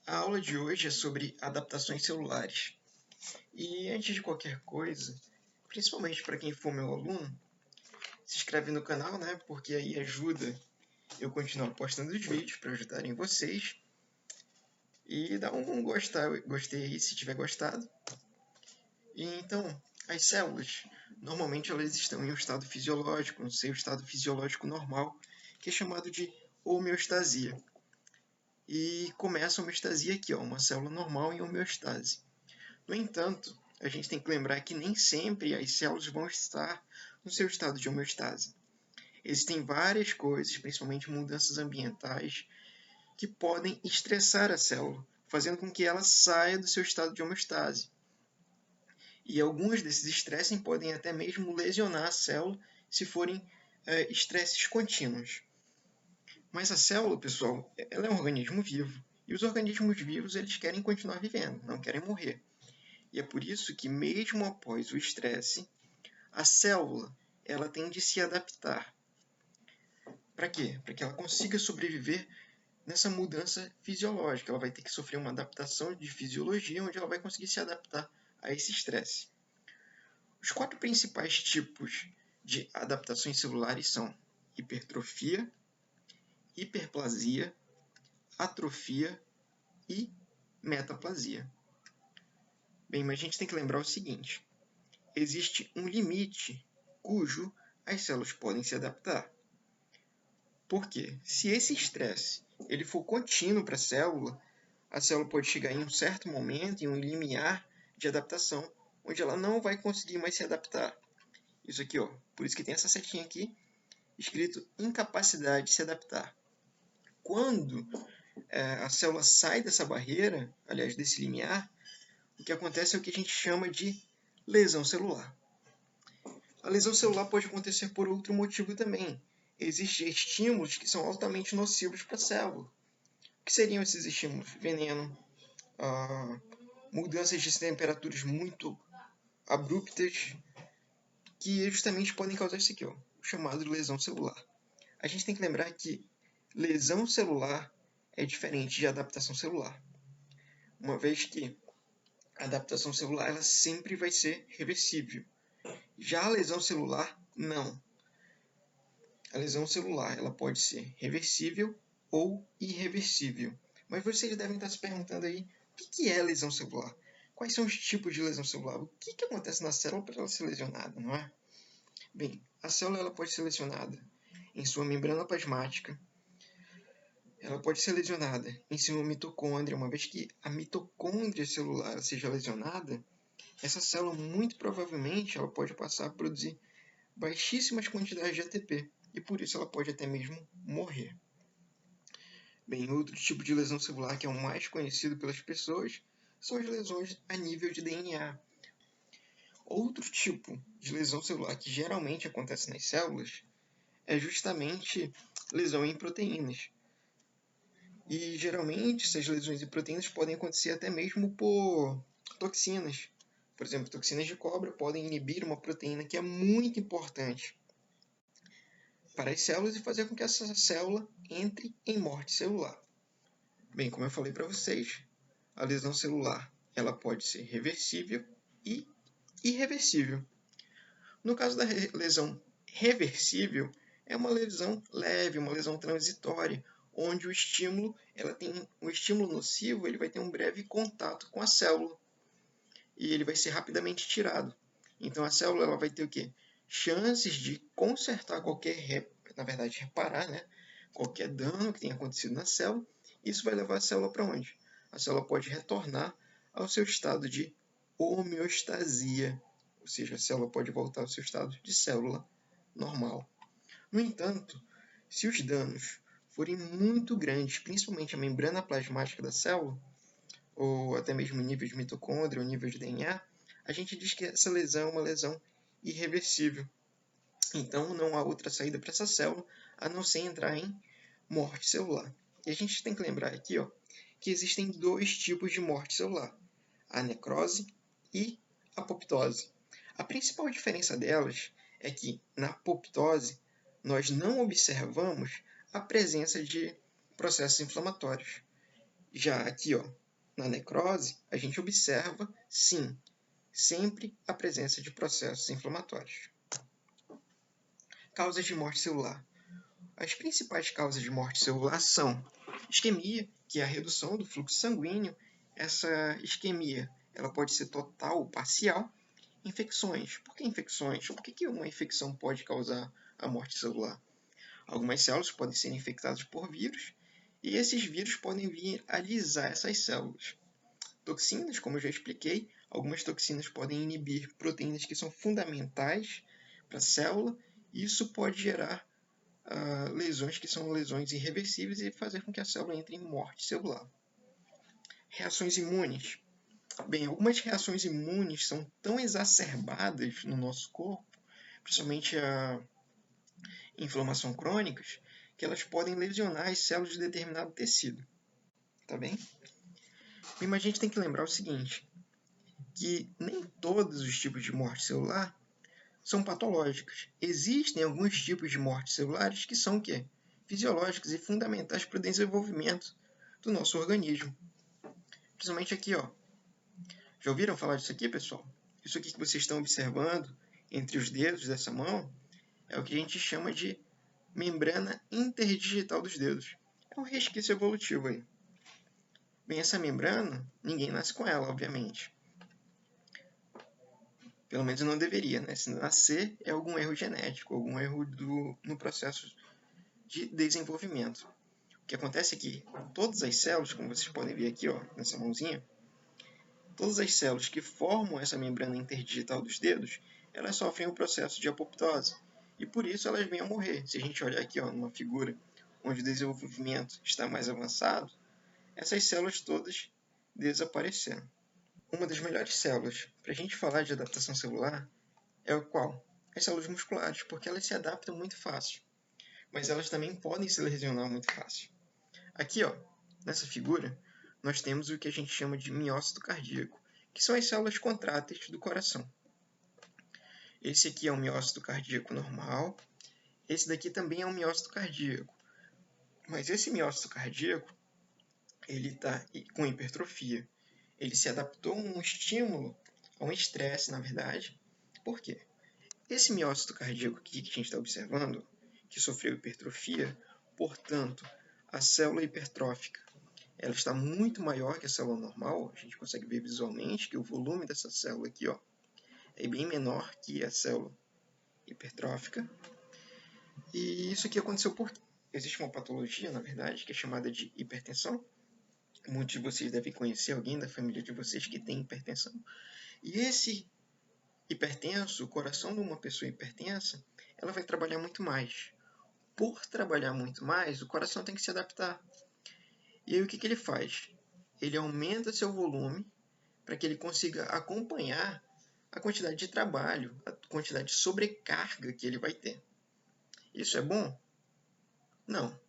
A aula de hoje é sobre adaptações celulares. E antes de qualquer coisa, principalmente para quem for meu aluno, se inscreve no canal, né? Porque aí ajuda eu continuar postando os vídeos para ajudarem vocês. E dá um gostei aí se tiver gostado. E então, as células, normalmente elas estão em um estado fisiológico, no seu estado fisiológico normal, que é chamado de homeostasia. E começa a homeostasia aqui, ó, uma célula normal em homeostase. No entanto, a gente tem que lembrar que nem sempre as células vão estar no seu estado de homeostase. Existem várias coisas, principalmente mudanças ambientais, que podem estressar a célula, fazendo com que ela saia do seu estado de homeostase. E alguns desses estresses podem até mesmo lesionar a célula se forem estresses contínuos. Mas a célula, pessoal, ela é um organismo vivo. E os organismos vivos eles querem continuar vivendo, não querem morrer. E é por isso que, mesmo após o estresse, a célula ela tem de se adaptar. Para quê? Para que ela consiga sobreviver nessa mudança fisiológica. Ela vai ter que sofrer uma adaptação de fisiologia, onde ela vai conseguir se adaptar a esse estresse. Os 4 principais tipos de adaptações celulares são hipertrofia, hiperplasia, atrofia e metaplasia. Bem, mas a gente tem que lembrar o seguinte: existe um limite cujo as células podem se adaptar. Por quê? Se esse estresse ele for contínuo para a célula pode chegar em um certo momento, em um limiar de adaptação, onde ela não vai conseguir mais se adaptar. Isso aqui, ó, por isso que tem essa setinha aqui, escrito incapacidade de se adaptar. Quando a célula sai dessa barreira, aliás, desse limiar, o que acontece é o que a gente chama de lesão celular. A lesão celular pode acontecer por outro motivo também. Existem estímulos que são altamente nocivos para a célula. O que seriam esses estímulos? Veneno, mudanças de temperaturas muito abruptas, que justamente podem causar isso aqui, ó, o chamado de lesão celular. A gente tem que lembrar que lesão celular é diferente de adaptação celular, uma vez que a adaptação celular ela sempre vai ser reversível. Já a lesão celular, não. A lesão celular ela pode ser reversível ou irreversível. Mas vocês devem estar se perguntando aí, o que é lesão celular? Quais são os tipos de lesão celular? O que acontece na célula para ela ser lesionada, não é? Bem, a célula ela pode ser lesionada em sua membrana plasmática, ela pode ser lesionada em sua mitocôndria, uma vez que a mitocôndria celular seja lesionada, essa célula muito provavelmente ela pode passar a produzir baixíssimas quantidades de ATP, e por isso ela pode até mesmo morrer. Bem, outro tipo de lesão celular que é o mais conhecido pelas pessoas são as lesões a nível de DNA. Outro tipo de lesão celular que geralmente acontece nas células é justamente lesão em proteínas. E geralmente essas lesões em proteínas podem acontecer até mesmo por toxinas. Por exemplo, toxinas de cobra podem inibir uma proteína que é muito importante para as células e fazer com que essa célula entre em morte celular. Bem, como eu falei para vocês, a lesão celular ela pode ser reversível e irreversível. No caso da lesão reversível, é uma lesão leve, uma lesão transitória, onde o estímulo nocivo ele vai ter um breve contato com a célula e ele vai ser rapidamente tirado. Então a célula ela vai ter o quê? Chances de consertar reparar, né? Qualquer dano que tenha acontecido na célula. Isso vai levar a célula para onde? A célula pode retornar ao seu estado de homeostasia, ou seja, a célula pode voltar ao seu estado de célula normal. No entanto, se os danos forem muito grandes, principalmente a membrana plasmática da célula, ou até mesmo o nível de mitocôndria, ou nível de DNA, a gente diz que essa lesão é uma lesão irreversível. Então, não há outra saída para essa célula a não ser entrar em morte celular. E a gente tem que lembrar aqui, ó, que existem 2 tipos de morte celular: a necrose e a apoptose. A principal diferença delas é que, na apoptose, nós não observamos a presença de processos inflamatórios. Já aqui, ó, na necrose, a gente observa, sim, sempre a presença de processos inflamatórios. Causas de morte celular. As principais causas de morte celular são isquemia, que é a redução do fluxo sanguíneo. Essa isquemia ela pode ser total ou parcial. Infecções. Por que infecções? Por que uma infecção pode causar a morte celular? Algumas células podem ser infectadas por vírus, e esses vírus podem vir a lisar essas células. Toxinas, como eu já expliquei, algumas toxinas podem inibir proteínas que são fundamentais para a célula, e isso pode gerar lesões que são lesões irreversíveis e fazer com que a célula entre em morte celular. Reações imunes. Bem, algumas reações imunes são tão exacerbadas no nosso corpo, principalmente a inflamação crônicas, que elas podem lesionar as células de determinado tecido. Tá bem? Mas a gente tem que lembrar o seguinte, que nem todos os tipos de morte celular são patológicos. Existem alguns tipos de mortes celulares que são o quê? Fisiológicos e fundamentais para o desenvolvimento do nosso organismo. Principalmente aqui, ó. Já ouviram falar disso aqui, pessoal? Isso aqui que vocês estão observando entre os dedos dessa mão é o que a gente chama de membrana interdigital dos dedos. É um resquício evolutivo aí. Bem, essa membrana, ninguém nasce com ela, obviamente. Pelo menos não deveria, né? Se nascer, é algum erro genético, algum erro no processo de desenvolvimento. O que acontece é que todas as células, como vocês podem ver aqui, ó, nessa mãozinha, todas as células que formam essa membrana interdigital dos dedos, elas sofrem um processo de apoptose. E por isso elas vêm a morrer. Se a gente olhar aqui, ó, numa figura onde o desenvolvimento está mais avançado, essas células todas desapareceram. Uma das melhores células para a gente falar de adaptação celular é o qual? As células musculares, porque elas se adaptam muito fácil. Mas elas também podem se lesionar muito fácil. Aqui, ó, nessa figura, nós temos o que a gente chama de miócito cardíaco, que são as células contráteis do coração. Esse aqui é um miócito cardíaco normal. Esse daqui também é um miócito cardíaco. Mas esse miócito cardíaco, ele está com hipertrofia. Ele se adaptou a um estímulo, a um estresse, na verdade. Por quê? Esse miócito cardíaco aqui que a gente está observando, que sofreu hipertrofia, portanto, a célula hipertrófica ela está muito maior que a célula normal. A gente consegue ver visualmente que o volume dessa célula aqui, ó, é bem menor que a célula hipertrófica. E isso aqui aconteceu porque existe uma patologia, na verdade, que é chamada de hipertensão. Muitos de vocês devem conhecer alguém da família de vocês que tem hipertensão. E esse hipertenso, o coração de uma pessoa hipertensa, ela vai trabalhar muito mais. Por trabalhar muito mais, o coração tem que se adaptar. E aí o que ele faz? Ele aumenta seu volume para que ele consiga acompanhar a quantidade de trabalho, a quantidade de sobrecarga que ele vai ter. Isso é bom? Não.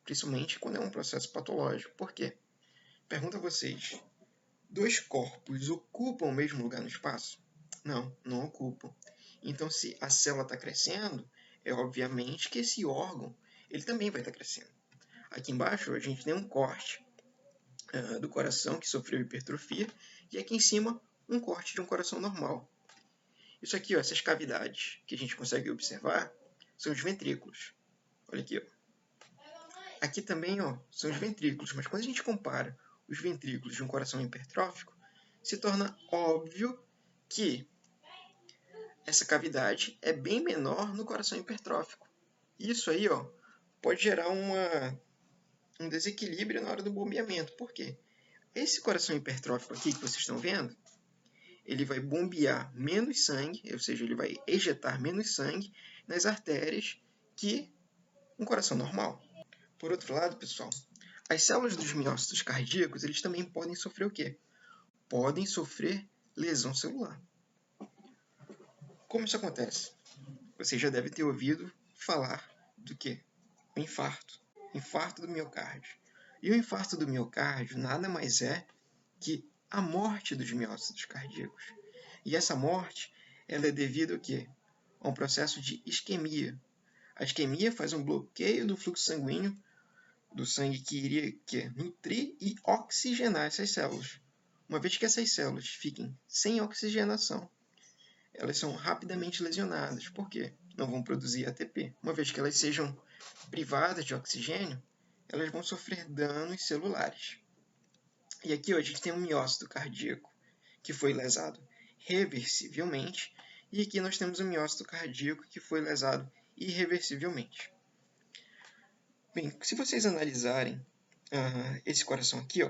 Principalmente quando é um processo patológico. Por quê? Pergunto a vocês, dois corpos ocupam o mesmo lugar no espaço? Não, não ocupam. Então, se a célula está crescendo, é obviamente que esse órgão ele também vai estar crescendo. Aqui embaixo a gente tem um corte do coração que sofreu hipertrofia e aqui em cima um corte de um coração normal. Isso aqui, ó, essas cavidades que a gente consegue observar, são os ventrículos. Olha aqui, ó. Aqui também, ó, são os ventrículos, mas quando a gente compara os ventrículos de um coração hipertrófico, se torna óbvio que essa cavidade é bem menor no coração hipertrófico. Isso aí, ó, pode gerar um desequilíbrio na hora do bombeamento. Por quê? Esse coração hipertrófico aqui que vocês estão vendo, ele vai bombear menos sangue, ou seja, ele vai ejetar menos sangue nas artérias que um coração normal. Por outro lado, pessoal, as células dos miócitos cardíacos, eles também podem sofrer o quê? Podem sofrer lesão celular. Como isso acontece? Você já deve ter ouvido falar do quê? O infarto. Infarto do miocárdio. E o infarto do miocárdio nada mais é que a morte dos miócitos cardíacos. E essa morte ela é devido ao quê? A um processo de isquemia. A isquemia faz um bloqueio do fluxo sanguíneo do sangue que iria nutrir e oxigenar essas células. Uma vez que essas células fiquem sem oxigenação, elas são rapidamente lesionadas. Por quê? Não vão produzir ATP. Uma vez que elas sejam privadas de oxigênio, elas vão sofrer danos celulares. E aqui a gente tem um miócito cardíaco que foi lesado reversivelmente, e aqui nós temos um miócito cardíaco que foi lesado irreversivelmente. Bem, se vocês analisarem esse coração aqui,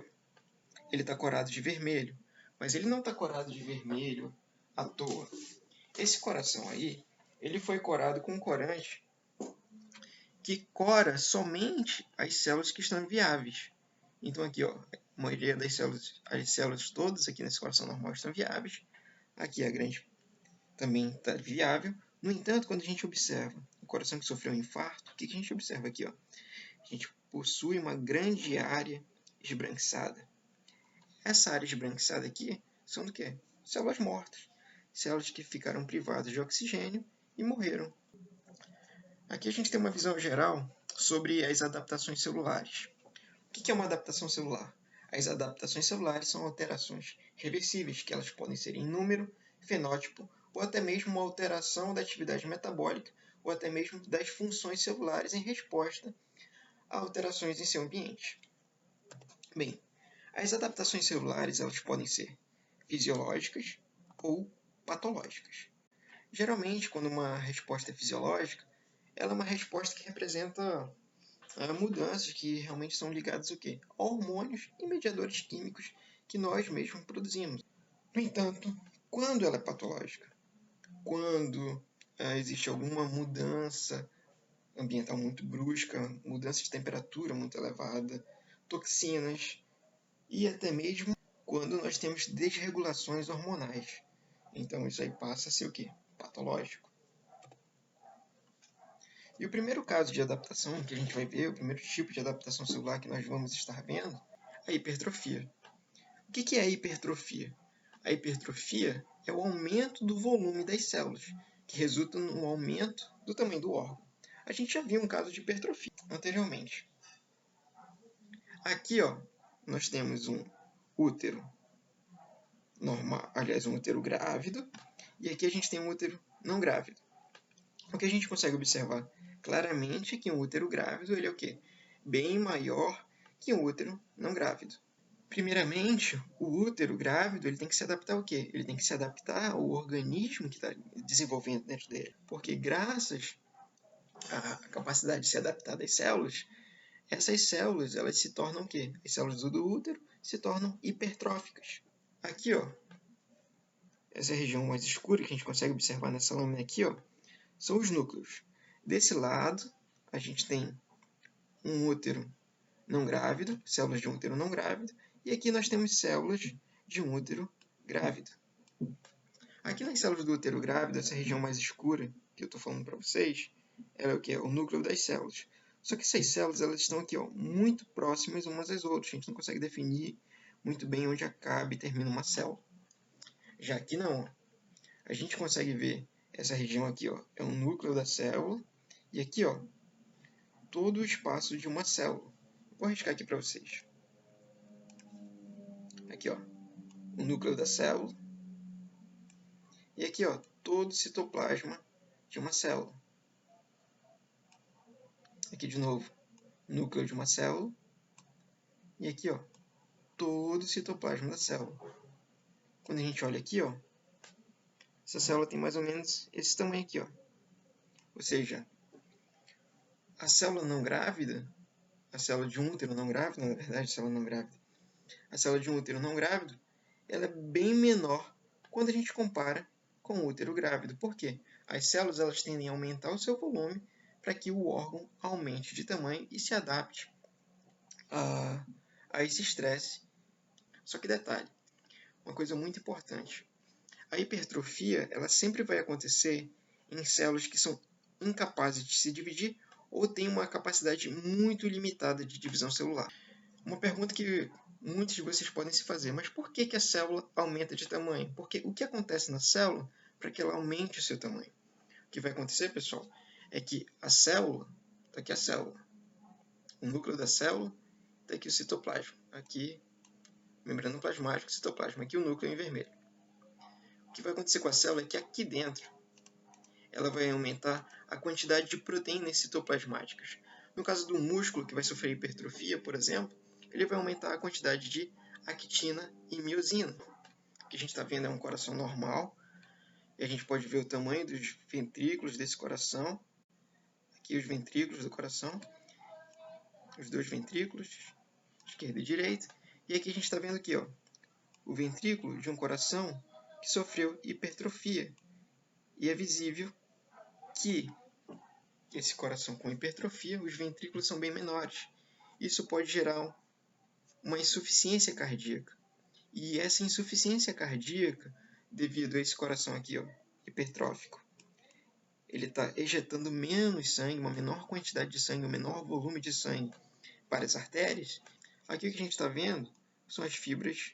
ele está corado de vermelho, mas ele não está corado de vermelho à toa. Esse coração aí, ele foi corado com um corante que cora somente as células que estão viáveis. Então aqui, a maioria das células, as células todas aqui nesse coração normal estão viáveis. Aqui a grande também está viável. No entanto, quando a gente observa o coração que sofreu um infarto, o que a gente observa aqui? A gente possui uma grande área esbranquiçada. Essa área esbranquiçada aqui são do quê? Células mortas. Células que ficaram privadas de oxigênio e morreram. Aqui a gente tem uma visão geral sobre as adaptações celulares. O que é uma adaptação celular? As adaptações celulares são alterações reversíveis, que elas podem ser em número, fenótipo, ou até mesmo uma alteração da atividade metabólica, ou até mesmo das funções celulares em resposta a alterações em seu ambiente. Bem, as adaptações celulares elas podem ser fisiológicas ou patológicas. Geralmente, quando uma resposta é fisiológica, ela é uma resposta que representa mudanças que realmente são ligadas ao quê? A hormônios e mediadores químicos que nós mesmos produzimos. No entanto, quando ela é patológica, quando existe alguma mudança ambiental muito brusca, mudança de temperatura muito elevada, toxinas e até mesmo quando nós temos desregulações hormonais. Então isso aí passa a ser o quê? Patológico. E o primeiro caso de adaptação que a gente vai ver, o primeiro tipo de adaptação celular que nós vamos estar vendo, é a hipertrofia. O que é a hipertrofia? A hipertrofia é o aumento do volume das células, que resulta no aumento do tamanho do órgão. A gente já viu um caso de hipertrofia anteriormente. Aqui, nós temos um útero normal, aliás, um útero grávido, e aqui a gente tem um útero não grávido. O que a gente consegue observar claramente é que um útero grávido ele é o quê? Bem maior que um útero não grávido. Primeiramente, o útero grávido ele tem que se adaptar ao quê? Ele tem que se adaptar ao organismo que está desenvolvendo dentro dele. Porque graças à capacidade de se adaptar das células, essas células elas se tornam o quê? As células do útero se tornam hipertróficas. Aqui, essa região mais escura que a gente consegue observar nessa lâmina aqui, são os núcleos. Desse lado, a gente tem um útero não grávido, células de um útero não grávido, e aqui nós temos células de um útero grávido. Aqui nas células do útero grávido, essa região mais escura que eu estou falando para vocês, ela é o que? É o núcleo das células. Só que essas células elas estão aqui muito próximas umas às outras. A gente não consegue definir muito bem onde acaba e termina uma célula. Já aqui não. A gente consegue ver essa região aqui é o núcleo da célula. E aqui todo o espaço de uma célula. Vou arriscar aqui para vocês. Aqui, o núcleo da célula. E aqui, todo o citoplasma de uma célula. Aqui de novo, núcleo de uma célula. E aqui, todo o citoplasma da célula. Quando a gente olha aqui, essa célula tem mais ou menos esse tamanho aqui, Ou seja, a célula não grávida, a célula de um útero não grávido, na verdade, a célula não grávida, a célula de um útero não grávido, ela é bem menor quando a gente compara com o útero grávido. Por quê? As células elas tendem a aumentar o seu volume para que o órgão aumente de tamanho e se adapte a esse estresse. Só que detalhe, uma coisa muito importante, a hipertrofia ela sempre vai acontecer em células que são incapazes de se dividir ou têm uma capacidade muito limitada de divisão celular. Uma pergunta que muitos de vocês podem se fazer, mas por que a célula aumenta de tamanho? Porque o que acontece na célula para que ela aumente o seu tamanho? O que vai acontecer, pessoal, é que a célula, está aqui a célula, o núcleo da célula, está aqui o citoplasma. Aqui, membrana plasmática, citoplasma. Aqui o núcleo em vermelho. O que vai acontecer com a célula é que aqui dentro ela vai aumentar a quantidade de proteínas citoplasmáticas. No caso do músculo que vai sofrer hipertrofia, por exemplo, ele vai aumentar a quantidade de actina e miosina. O que a gente está vendo é um coração normal, e a gente pode ver o tamanho dos ventrículos desse coração. Aqui os ventrículos do coração, os dois ventrículos, esquerda e direita. E aqui a gente está vendo aqui, ó, o ventrículo de um coração que sofreu hipertrofia. E é visível que esse coração com hipertrofia, os ventrículos são bem menores. Isso pode gerar uma insuficiência cardíaca. E essa insuficiência cardíaca, devido a esse coração aqui, ó, hipertrófico, ele está ejetando menos sangue, uma menor quantidade de sangue, um menor volume de sangue para as artérias. Aqui o que a gente está vendo são as fibras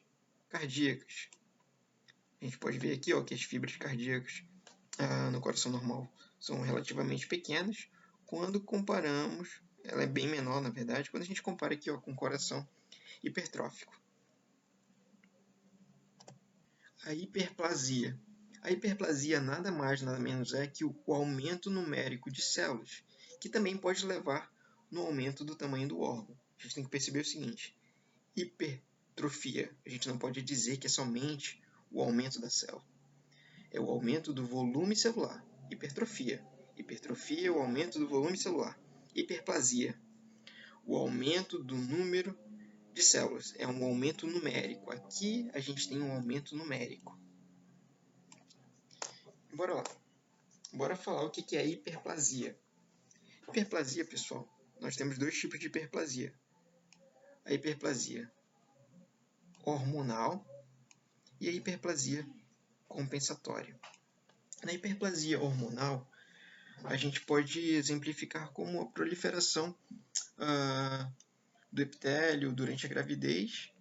cardíacas. A gente pode ver aqui, ó, que as fibras cardíacas no coração normal são relativamente pequenas. Quando comparamos, ela é bem menor, na verdade, quando a gente compara aqui, ó, com o coração hipertrófico. A hiperplasia. A hiperplasia nada mais, nada menos é que o aumento numérico de células, que também pode levar no aumento do tamanho do órgão. A gente tem que perceber o seguinte: hipertrofia, a gente não pode dizer que é somente o aumento da célula. É o aumento do volume celular. Hipertrofia. Hipertrofia é o aumento do volume celular. Hiperplasia, o aumento do número de células. É um aumento numérico. Aqui a gente tem um aumento numérico. Bora lá. Bora falar o que é hiperplasia. Hiperplasia, pessoal, nós temos dois tipos de hiperplasia. A hiperplasia hormonal e a hiperplasia compensatória. Na hiperplasia hormonal, a gente pode exemplificar como a proliferação do epitélio durante a gravidez.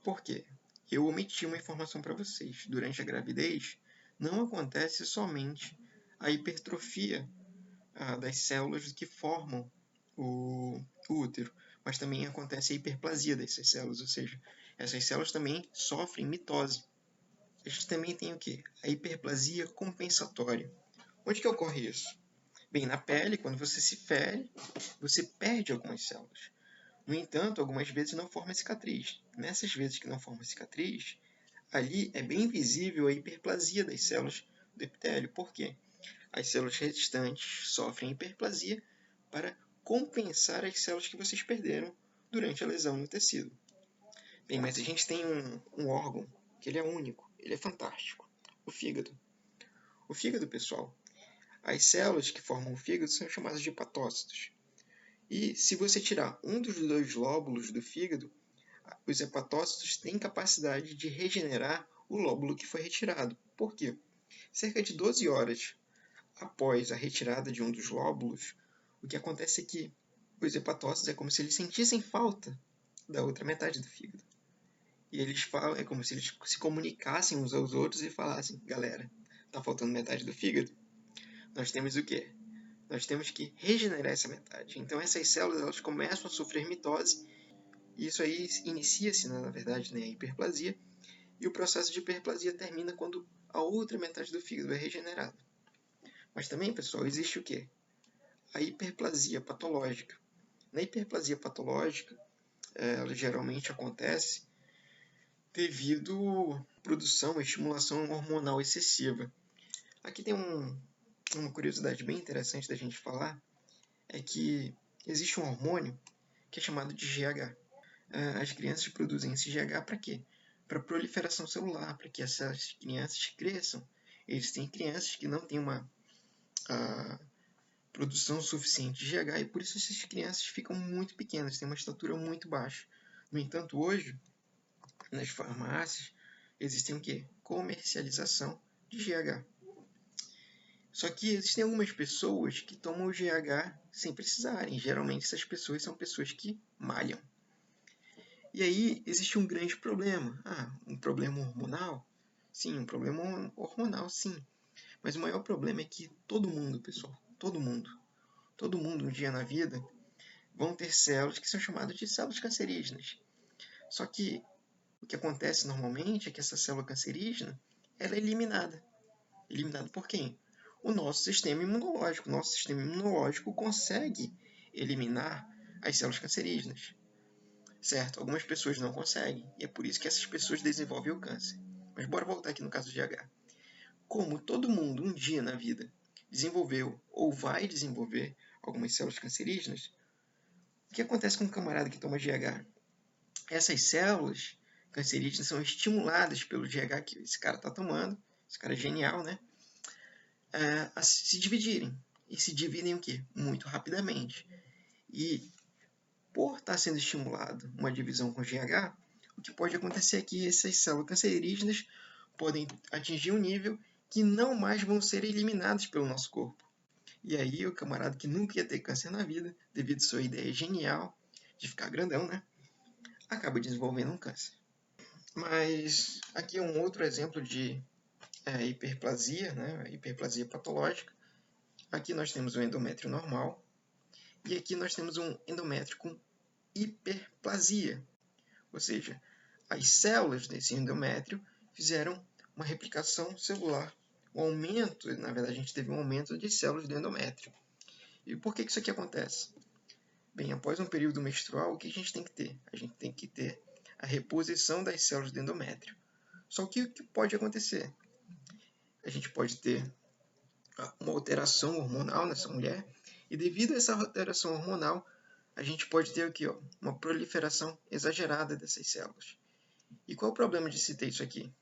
Por quê? Eu omiti uma informação para vocês. Durante a gravidez, não acontece somente a hipertrofia das células que formam o útero, mas também acontece a hiperplasia dessas células, ou seja, essas células também sofrem mitose. A gente também tem o quê? A hiperplasia compensatória. Onde que ocorre isso? Bem, na pele, quando você se fere, você perde algumas células. No entanto, algumas vezes não forma cicatriz. Nessas vezes que não forma cicatriz, ali é bem visível a hiperplasia das células do epitélio. Por quê? As células restantes sofrem hiperplasia para compensar as células que vocês perderam durante a lesão no tecido. Bem, mas a gente tem um órgão que ele é único, ele é fantástico, o fígado. O fígado, pessoal, as células que formam o fígado são chamadas de hepatócitos. E se você tirar um dos dois lóbulos do fígado, os hepatócitos têm capacidade de regenerar o lóbulo que foi retirado. Por quê? Cerca de 12 horas após a retirada de um dos lóbulos, o que acontece é que os hepatócitos é como se eles sentissem falta da outra metade do fígado. E eles falam, é como se eles se comunicassem uns aos outros e falassem: galera, tá faltando metade do fígado? Nós temos o quê? Nós temos que regenerar essa metade. Então essas células elas começam a sofrer mitose, e isso aí inicia-se, na verdade, a hiperplasia, e o processo de hiperplasia termina quando a outra metade do fígado é regenerada. Mas também, pessoal, existe o quê? A hiperplasia patológica. Na hiperplasia patológica, ela geralmente acontece devido à produção e estimulação hormonal excessiva. Aqui tem uma curiosidade bem interessante da gente falar, é que existe um hormônio que é chamado de GH. As crianças produzem esse GH para quê? Para proliferação celular, para que essas crianças cresçam. Existem crianças que não têm uma produção suficiente de GH e por isso essas crianças ficam muito pequenas, têm uma estatura muito baixa. No entanto, hoje, nas farmácias, existem o quê? Comercialização de GH. Só que existem algumas pessoas que tomam o GH sem precisarem. Geralmente essas pessoas são pessoas que malham. E aí existe um grande problema. Um problema hormonal? Sim, um problema hormonal, sim. Mas o maior problema é que todo mundo, pessoal, todo mundo um dia na vida vão ter células que são chamadas de células cancerígenas. Só que o que acontece normalmente é que essa célula cancerígena ela é eliminada. Eliminada por quem? O nosso sistema imunológico. O nosso sistema imunológico consegue eliminar as células cancerígenas. Certo? Algumas pessoas não conseguem, e é por isso que essas pessoas desenvolvem o câncer. Mas bora voltar aqui no caso de GH. Como todo mundo um dia na vida desenvolveu ou vai desenvolver algumas células cancerígenas, o que acontece com um camarada que toma GH? Essas células cancerígenas são estimuladas pelo GH que esse cara está tomando, esse cara é genial, né? A se dividirem. E se dividem o quê? Muito rapidamente. E por estar sendo estimulado uma divisão com GH, o que pode acontecer é que essas células cancerígenas podem atingir um nível que não mais vão ser eliminadas pelo nosso corpo. E aí o camarada que nunca ia ter câncer na vida, devido à sua ideia genial de ficar grandão, né, acaba desenvolvendo um câncer. Mas aqui é um outro exemplo de hiperplasia, né, hiperplasia patológica. Aqui nós temos um endométrio normal e aqui nós temos um endométrio com hiperplasia, ou seja, as células desse endométrio fizeram uma replicação celular. Um aumento, na verdade, a gente teve um aumento de células do endométrio. E por que isso aqui acontece? Bem, após um período menstrual, o que a gente tem que ter? A gente tem que ter a reposição das células do endométrio. Só que o que pode acontecer? A gente pode ter uma alteração hormonal nessa mulher, e devido a essa alteração hormonal, a gente pode ter aqui, uma proliferação exagerada dessas células. E qual é o problema de se ter isso aqui?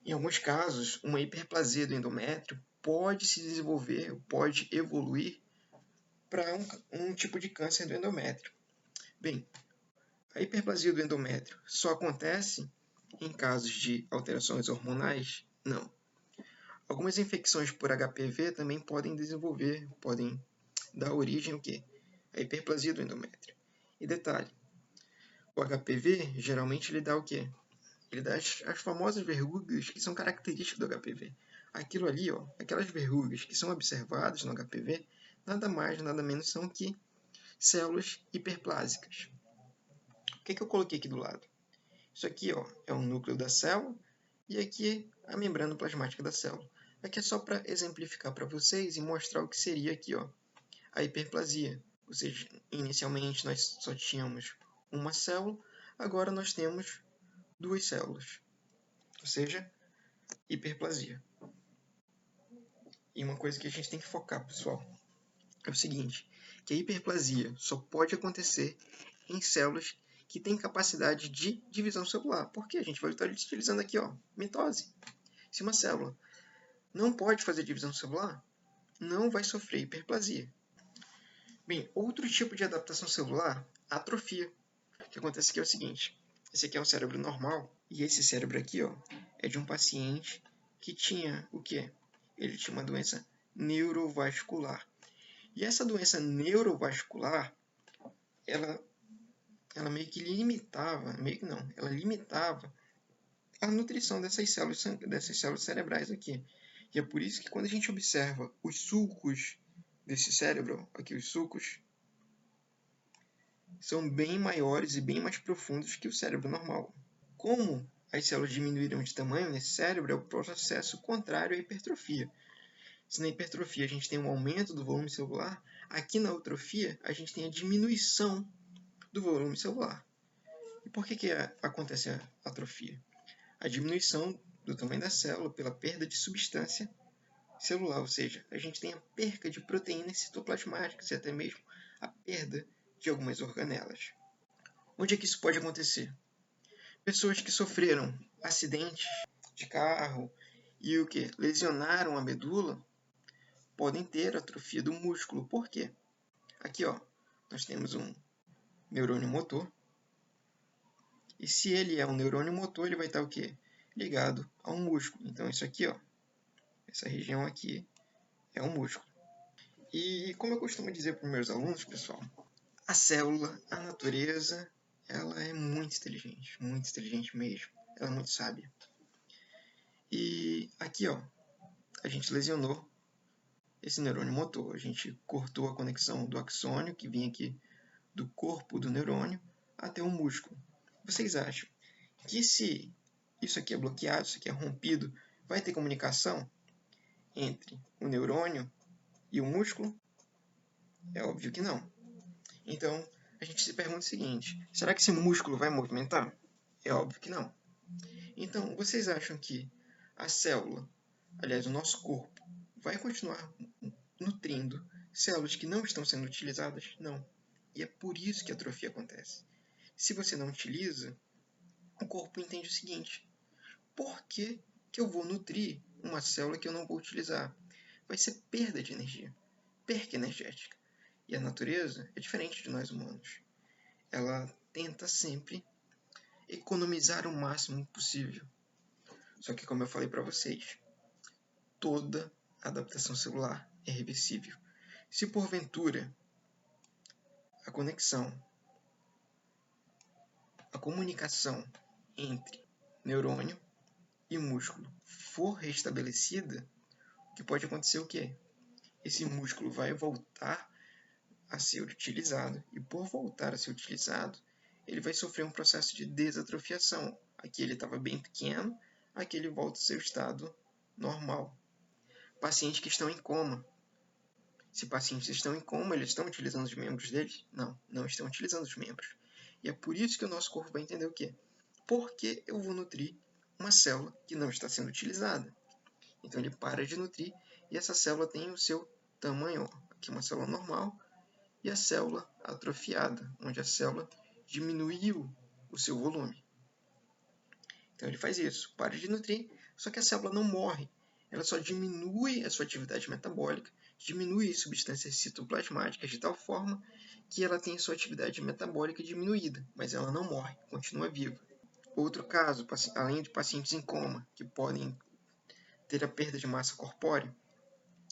Em alguns casos, uma hiperplasia do endométrio pode se desenvolver, pode evoluir para um tipo de câncer do endométrio. Bem, a hiperplasia do endométrio só acontece em casos de alterações hormonais? Não. Algumas infecções por HPV também podem desenvolver, podem dar origem ao quê? A hiperplasia do endométrio. E detalhe, o HPV geralmente ele dá o quê? Ele dá as famosas verrugas que são características do HPV. Aquilo ali, aquelas verrugas que são observadas no HPV, nada mais, nada menos são que células hiperplásicas. O que eu coloquei aqui do lado? Isso aqui é o núcleo da célula e aqui a membrana plasmática da célula. Aqui é só para exemplificar para vocês e mostrar o que seria aqui a hiperplasia. Ou seja, inicialmente nós só tínhamos uma célula, agora nós temos duas células, ou seja, hiperplasia. E uma coisa que a gente tem que focar, pessoal, é o seguinte, que a hiperplasia só pode acontecer em células que têm capacidade de divisão celular. Por quê? A gente vai estar utilizando aqui, mitose. Se uma célula não pode fazer divisão celular, não vai sofrer hiperplasia. Bem, outro tipo de adaptação celular, a atrofia. O que acontece aqui é o seguinte, esse aqui é um cérebro normal, e esse cérebro aqui é de um paciente que tinha o quê? Ele tinha uma doença neurovascular. E essa doença neurovascular, ela meio que limitava, ela limitava a nutrição dessas células cerebrais aqui. E é por isso que quando a gente observa os sulcos desse cérebro, aqui os sulcos, são bem maiores e bem mais profundos que o cérebro normal. Como as células diminuíram de tamanho nesse cérebro, é o processo contrário à hipertrofia. Se na hipertrofia a gente tem um aumento do volume celular, aqui na eutrofia a gente tem a diminuição do volume celular. E por que acontece a atrofia? A diminuição do tamanho da célula pela perda de substância celular, ou seja, a gente tem a perca de proteínas citoplasmáticas e até mesmo a perda de algumas organelas. Onde é que isso pode acontecer? Pessoas que sofreram acidentes de carro e lesionaram a medula podem ter atrofia do músculo. Por quê? Aqui nós temos um neurônio motor. E se ele é um neurônio motor, ele vai estar o quê? Ligado a um músculo. Então isso aqui, essa região aqui é um músculo. E como eu costumo dizer para os meus alunos, pessoal, a célula, a natureza, ela é muito inteligente mesmo. Ela é muito sábia. E aqui, a gente lesionou esse neurônio motor. A gente cortou a conexão do axônio, que vinha aqui do corpo do neurônio até o músculo. Vocês acham que se isso aqui é bloqueado, isso aqui é rompido, vai ter comunicação entre o neurônio e o músculo? É óbvio que não. Então, a gente se pergunta o seguinte: será que esse músculo vai movimentar? É óbvio que não. Então, vocês acham que a célula, aliás, o nosso corpo, vai continuar nutrindo células que não estão sendo utilizadas? Não. E é por isso que a atrofia acontece. Se você não utiliza, o corpo entende o seguinte: por que eu vou nutrir uma célula que eu não vou utilizar? Vai ser perda de energia, perca energética. E a natureza é diferente de nós humanos. Ela tenta sempre economizar o máximo possível. Só que, como eu falei para vocês, toda adaptação celular é reversível. Se porventura a conexão, a comunicação entre neurônio e músculo for restabelecida, o que pode acontecer o quê? Esse músculo vai voltar a ser utilizado, e por voltar a ser utilizado, ele vai sofrer um processo de desatrofiação. Aqui ele estava bem pequeno, aqui ele volta ao seu estado normal. Pacientes que estão em coma. Se pacientes estão em coma, eles estão utilizando os membros deles? Não, não estão utilizando os membros. E é por isso que o nosso corpo vai entender o quê? Por que eu vou nutrir uma célula que não está sendo utilizada? Então ele para de nutrir e essa célula tem o seu tamanho. Aqui uma célula normal e a célula atrofiada, onde a célula diminuiu o seu volume. Então ele faz isso, para de nutrir, só que a célula não morre. Ela só diminui a sua atividade metabólica, diminui substâncias citoplasmáticas de tal forma que ela tem a sua atividade metabólica diminuída, mas ela não morre, continua viva. Outro caso, além de pacientes em coma, que podem ter a perda de massa corpórea,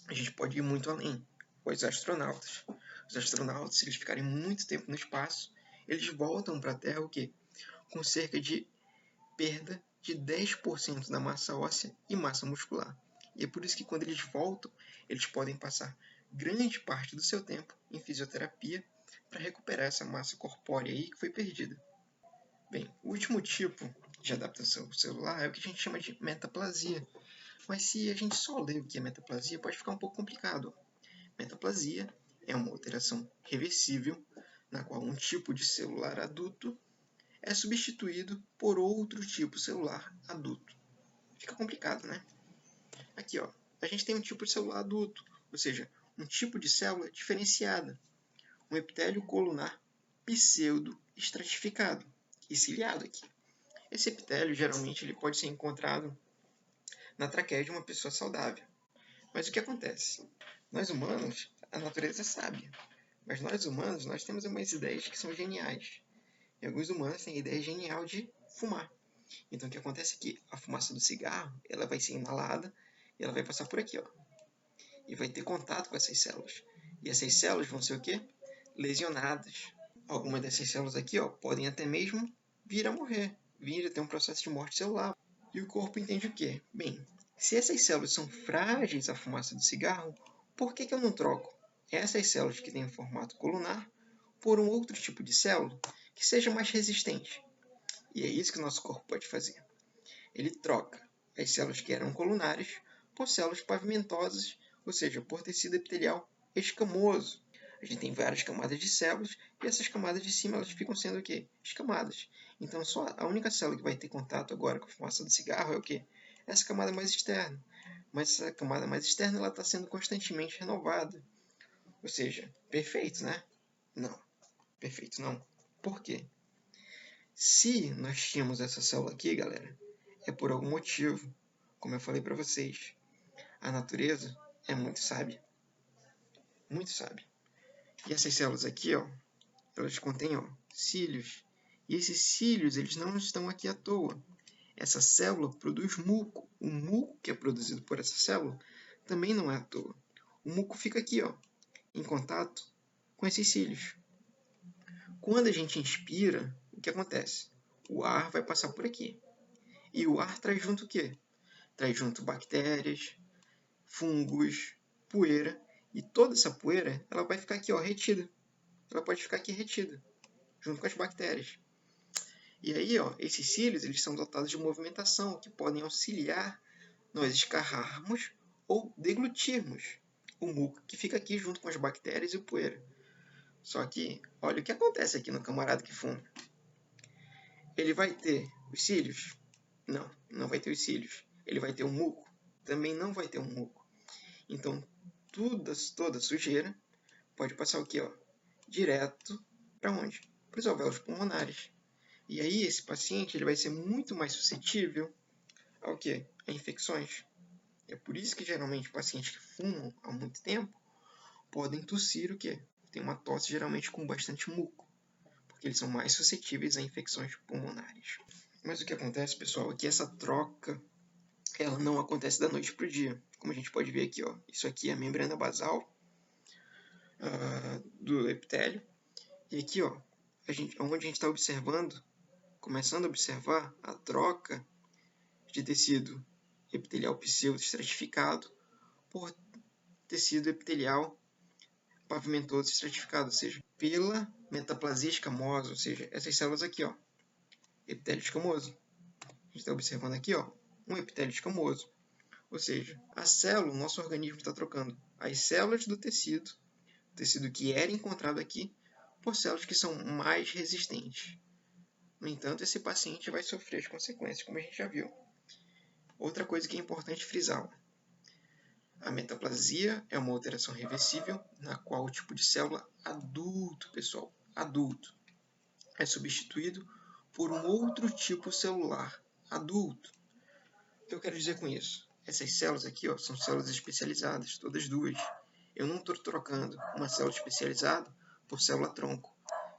a gente pode ir muito além. Os astronautas. Os astronautas, se eles ficarem muito tempo no espaço, eles voltam para a Terra o quê? Com cerca de perda de 10% da massa óssea e massa muscular. E é por isso que quando eles voltam, eles podem passar grande parte do seu tempo em fisioterapia para recuperar essa massa corpórea aí que foi perdida. Bem, o último tipo de adaptação celular é o que a gente chama de metaplasia. Mas se a gente só lê o que é metaplasia, pode ficar um pouco complicado. Metaplasia é uma alteração reversível na qual um tipo de celular adulto é substituído por outro tipo celular adulto. Fica complicado, né? Aqui, ó, a gente tem um tipo de celular adulto, ou seja, um tipo de célula diferenciada, um epitélio colunar pseudo-estratificado e ciliado aqui. Esse epitélio, geralmente, ele pode ser encontrado na traqueia de uma pessoa saudável. Mas o que acontece? Nós humanos, a natureza é sábia, mas nós humanos, nós temos umas ideias que são geniais. E alguns humanos têm a ideia genial de fumar. Então o que acontece é que a fumaça do cigarro, ela vai ser inalada e ela vai passar por aqui, ó. E vai ter contato com essas células. E essas células vão ser o quê? Lesionadas. Algumas dessas células aqui, ó, podem até mesmo vir a morrer, vir a ter um processo de morte celular. E o corpo entende o quê? Bem, se essas células são frágeis à fumaça do cigarro, por que eu não troco essas células que têm um formato colunar por um outro tipo de célula que seja mais resistente? E é isso que o nosso corpo pode fazer. Ele troca as células que eram colunares por células pavimentosas, ou seja, por tecido epitelial escamoso. A gente tem várias camadas de células e essas camadas de cima elas ficam sendo o quê? Escamadas. Então só a única célula que vai ter contato agora com a fumaça do cigarro é o quê? Essa camada mais externa. Mas essa camada mais externa ela está sendo constantemente renovada. Ou seja, perfeito, né? Não. Perfeito não. Por quê? Se nós tínhamos essa célula aqui, galera, é por algum motivo. Como eu falei para vocês, a natureza é muito sábia. Muito sábia. E essas células aqui, ó, elas contêm, ó, cílios. E esses cílios, eles não estão aqui à toa. Essa célula produz muco. O muco que é produzido por essa célula também não é à toa. O muco fica aqui, ó, em contato com esses cílios. Quando a gente inspira, o que acontece? O ar vai passar por aqui. E o ar traz junto o quê? Traz junto bactérias, fungos, poeira. E toda essa poeira ela vai ficar aqui, ó, retida. ela pode ficar aqui retida, junto com as bactérias. E aí, ó, esses cílios eles são dotados de movimentação, que podem auxiliar nós escarrarmos ou deglutirmos o muco que fica aqui junto com as bactérias e o poeira. Só que, olha o que acontece aqui no camarada que fuma. Ele vai ter os cílios? Não, não vai ter os cílios. Ele vai ter o muco? Também não vai ter um muco. Então, toda sujeira pode passar o quê? Ó? Direto para onde? Para os alvéolos pulmonares. E aí, esse paciente ele vai ser muito mais suscetível ao quê? A infecções. É por isso que, geralmente, pacientes que fumam há muito tempo podem tossir o quê? Tem uma tosse, geralmente, com bastante muco, porque eles são mais suscetíveis a infecções pulmonares. Mas o que acontece, pessoal, é que essa troca ela não acontece da noite para o dia. Como a gente pode ver aqui, ó, isso aqui é a membrana basal do epitélio. E aqui, ó, onde a gente está observando, começando a observar a troca de tecido epitelial pseudo-estratificado por tecido epitelial pavimentoso estratificado, ou seja, pela metaplasia escamosa, ou seja, essas células aqui, ó, epitélio escamoso. A gente está observando aqui, ó, um epitélio escamoso. Ou seja, a célula, o nosso organismo está trocando as células do tecido que era encontrado aqui, por células que são mais resistentes. No entanto, esse paciente vai sofrer as consequências, como a gente já viu. Outra coisa que é importante frisar: a metaplasia é uma alteração reversível na qual o tipo de célula adulto, pessoal, adulto, é substituído por um outro tipo celular adulto. O que eu quero dizer com isso? Essas células aqui, ó, são células especializadas, todas duas. Eu não estou trocando uma célula especializada por célula-tronco.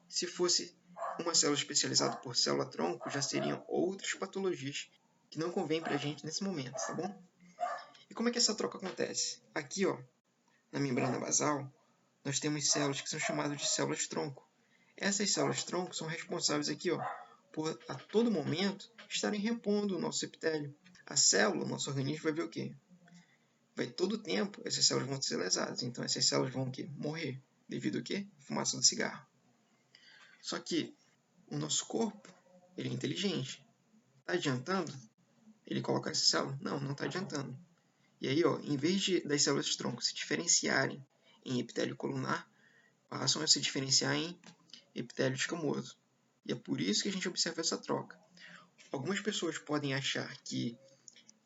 Se fosse uma célula especializada por célula-tronco, já seriam outras patologias que não convém para a gente nesse momento, tá bom? E como é que essa troca acontece? Aqui, ó, na membrana basal, nós temos células que são chamadas de células-tronco. Essas células-tronco são responsáveis aqui, ó, por a todo momento estarem repondo o nosso epitélio. A célula, o nosso organismo, vai ver o quê? Vai todo o tempo, essas células vão ser lesadas. Então, essas células vão o quê? Morrer. Devido ao quê? Fumaça do cigarro. Só que o nosso corpo, ele é inteligente. Está adiantando ele colocar essa célula? Não, não está adiantando. E aí, ó, em vez das células tronco se diferenciarem em epitélio colunar, passam a se diferenciar em epitélio escamoso. E é por isso que a gente observa essa troca. Algumas pessoas podem achar que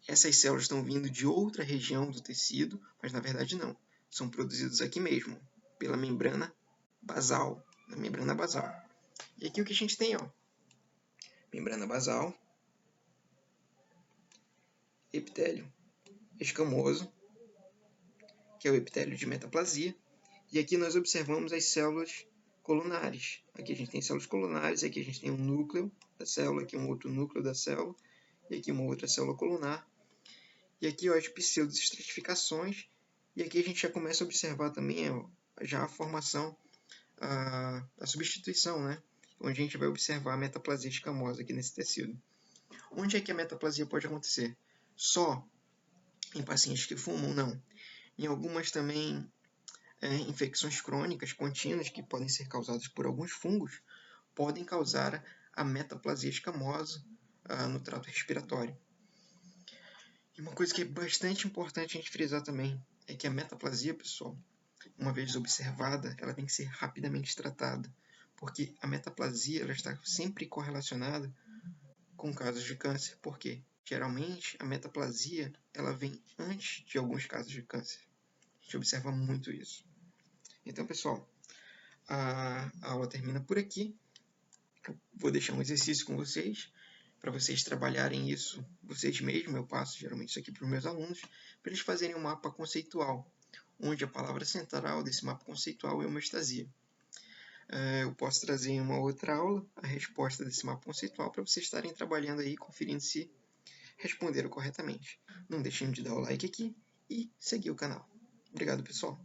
essas células estão vindo de outra região do tecido, mas na verdade não. São produzidas aqui mesmo, pela membrana basal. Na membrana basal. E aqui o que a gente tem, ó, membrana basal, epitélio escamoso, que é o epitélio de metaplasia, e aqui nós observamos as células colunares. Aqui a gente tem células colunares, aqui a gente tem um núcleo da célula, aqui um outro núcleo da célula, e aqui uma outra célula colunar, e aqui ó, as pseudoestratificações, e aqui a gente já começa a observar também ó, já a formação, a substituição, né? Onde a gente vai observar a metaplasia escamosa aqui nesse tecido. Onde é que a metaplasia pode acontecer? Só em pacientes que fumam? Não. Em algumas também infecções crônicas contínuas que podem ser causadas por alguns fungos podem causar a metaplasia escamosa no trato respiratório. E uma coisa que é bastante importante a gente frisar também é que a metaplasia, pessoal, uma vez observada, ela tem que ser rapidamente tratada, porque a metaplasia ela está sempre correlacionada com casos de câncer. Por quê? Geralmente, a metaplasia ela vem antes de alguns casos de câncer. A gente observa muito isso. Então, pessoal, a aula termina por aqui. Eu vou deixar um exercício com vocês, para vocês trabalharem isso vocês mesmos. Eu passo geralmente isso aqui para os meus alunos, para eles fazerem um mapa conceitual, onde a palavra central desse mapa conceitual é homeostasia. Eu posso trazer em uma outra aula a resposta desse mapa conceitual para vocês estarem trabalhando aí, conferindo se responderam corretamente. Não deixem de dar o like aqui e seguir o canal. Obrigado, pessoal.